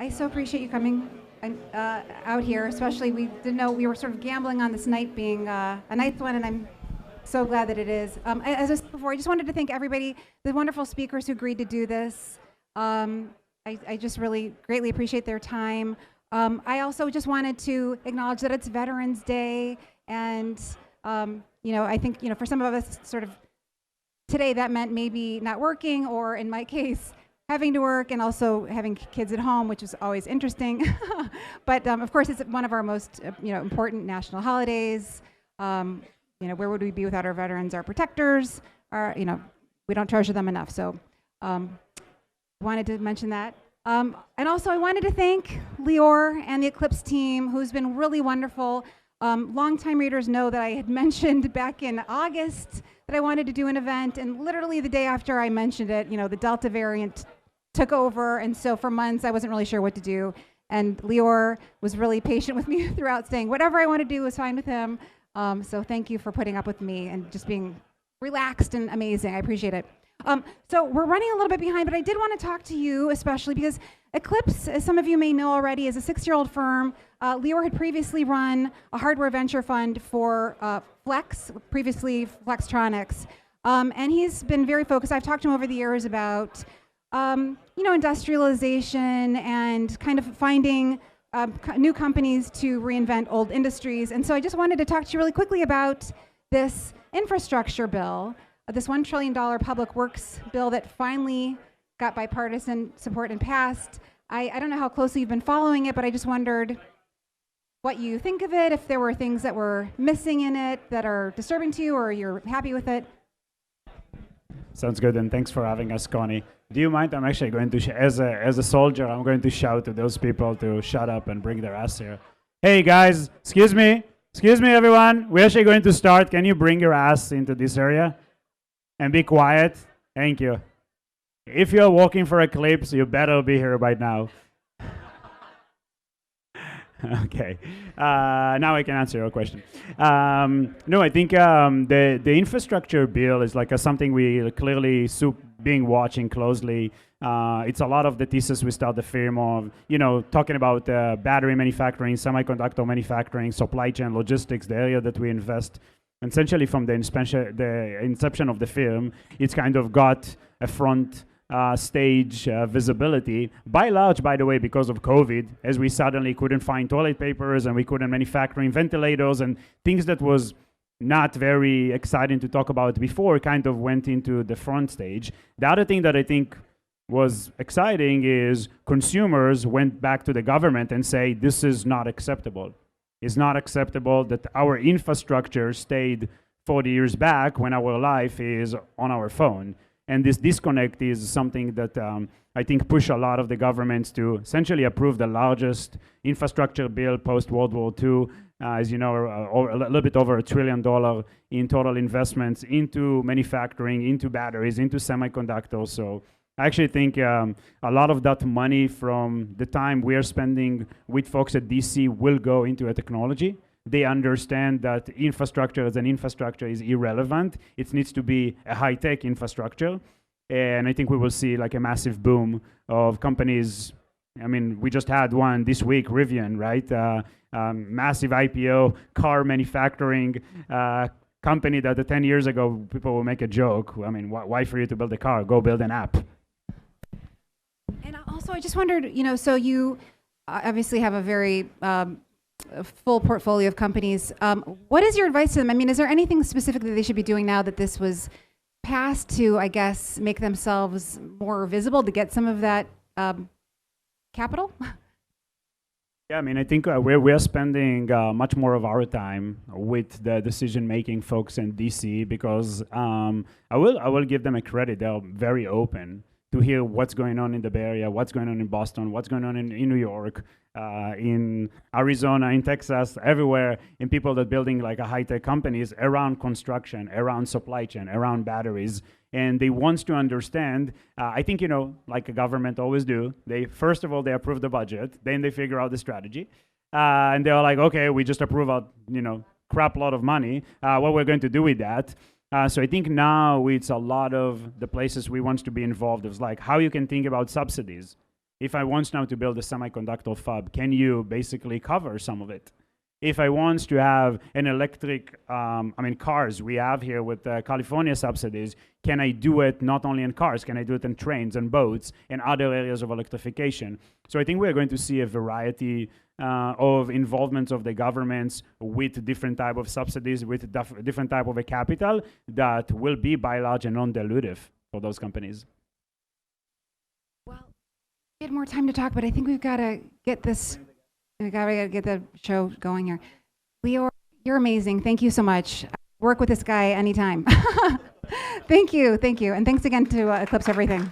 I so appreciate you coming out here, especially we didn't know we were sort of gambling on this night being a ninth one, and I'm so glad that it is. As I said before, I just wanted to thank everybody, the wonderful speakers who agreed to do this. I just really greatly appreciate their time. I also just wanted to acknowledge that it's Veterans Day, and I think for some of us, sort of today that meant maybe not working, or in my case, having to work and also having kids at home, which is always interesting. But of course, it's one of our most important national holidays. Where would we be without our veterans, our protectors? We don't treasure them enough. So wanted to mention that. And also I wanted to thank Lior and the Eclipse team, who's been really wonderful. Longtime readers know that I had mentioned back in August that I wanted to do an event, and literally the day after I mentioned it, the Delta variant took over, and so for months I wasn't really sure what to do. And Lior was really patient with me throughout, saying whatever I want to do was fine with him. So thank you for putting up with me and just being relaxed and amazing. I appreciate it. So we're running a little bit behind, but I did want to talk to you especially because Eclipse, as some of you may know already, is a 6-year-old firm. Lior had previously run a hardware venture fund for Flex, previously Flextronics, and he's been very focused. I've talked to him over the years about industrialization and kind of finding new companies to reinvent old industries. And so I just wanted to talk to you really quickly about this infrastructure bill, this $1 trillion public works bill that finally got bipartisan support and passed. I don't know how closely you've been following it, but I just wondered what you think of it, if there were things that were missing in it that are disturbing to you, or you're happy with it. Sounds good, and thanks for having us, Connie. Do you mind? I'm actually going to, as a soldier, I'm going to shout to those people to shut up and bring their ass here. Hey guys, excuse me, everyone. We're actually going to start. Can you bring your ass into this area and be quiet? Thank you. If you're walking for Eclipse, you better be here by now. Okay, now I can answer your question. No, I think the infrastructure bill is like something we clearly being watching closely. It's a lot of the thesis we start the firm of, talking about battery manufacturing, semiconductor manufacturing, supply chain logistics, the area that we invest. Essentially from the inception of the firm, it's kind of got a front stage visibility, by large, by the way, because of COVID, as we suddenly couldn't find toilet papers and we couldn't manufacture ventilators, and things that was not very exciting to talk about before kind of went into the front stage. The other thing that I think was exciting is consumers went back to the government and say, this is not acceptable. It's not acceptable that our infrastructure stayed 40 years back when our life is on our phone. And this disconnect is something that I think pushed a lot of the governments to essentially approve the largest infrastructure bill post-World War II, as you know, a little bit over $1 trillion in total investments into manufacturing, into batteries, into semiconductors. So I actually think a lot of that money from the time we are spending with folks at DC will go into a technology. They understand that infrastructure as an infrastructure is irrelevant. It needs to be a high-tech infrastructure. And I think we will see like a massive boom of companies. I mean, we just had one this week, Rivian, right? Massive IPO, car manufacturing company that 10 years ago, people will make a joke. I mean, why for you to build a car? Go build an app. And also, I just wondered, so you obviously have a very a full portfolio of companies. What is your advice to them? I mean, is there anything specific that they should be doing now that this was passed to, I guess, make themselves more visible to get some of that capital? Yeah, I mean, I think we're spending much more of our time with the decision-making folks in DC because I will give them a credit. They're very open to hear what's going on in the Bay Area, what's going on in Boston, what's going on in New York, in Arizona, in Texas, everywhere, in people that building like a high-tech companies around construction, around supply chain, around batteries. And they want to understand, I think, like a government always do, first of all, they approve the budget, then they figure out the strategy. And they're like, okay, we just approve a, crap lot of money. What we're going to do with that? So I think now it's a lot of the places we want to be involved. It's like how you can think about subsidies. If I want now to build a semiconductor fab, can you basically cover some of it? If I want to have an electric, cars we have here with California subsidies, can I do it not only in cars, can I do it in trains and boats and other areas of electrification? So I think we're going to see a variety of involvements of the governments with different type of subsidies, with different type of a capital that will be by large and non-dilutive for those companies. Well, we had more time to talk, but I think we've got to get this. We gotta get the show going here. Lior, you're amazing. Thank you so much. Work with this guy anytime. Thank you, and thanks again to Eclipse Everything.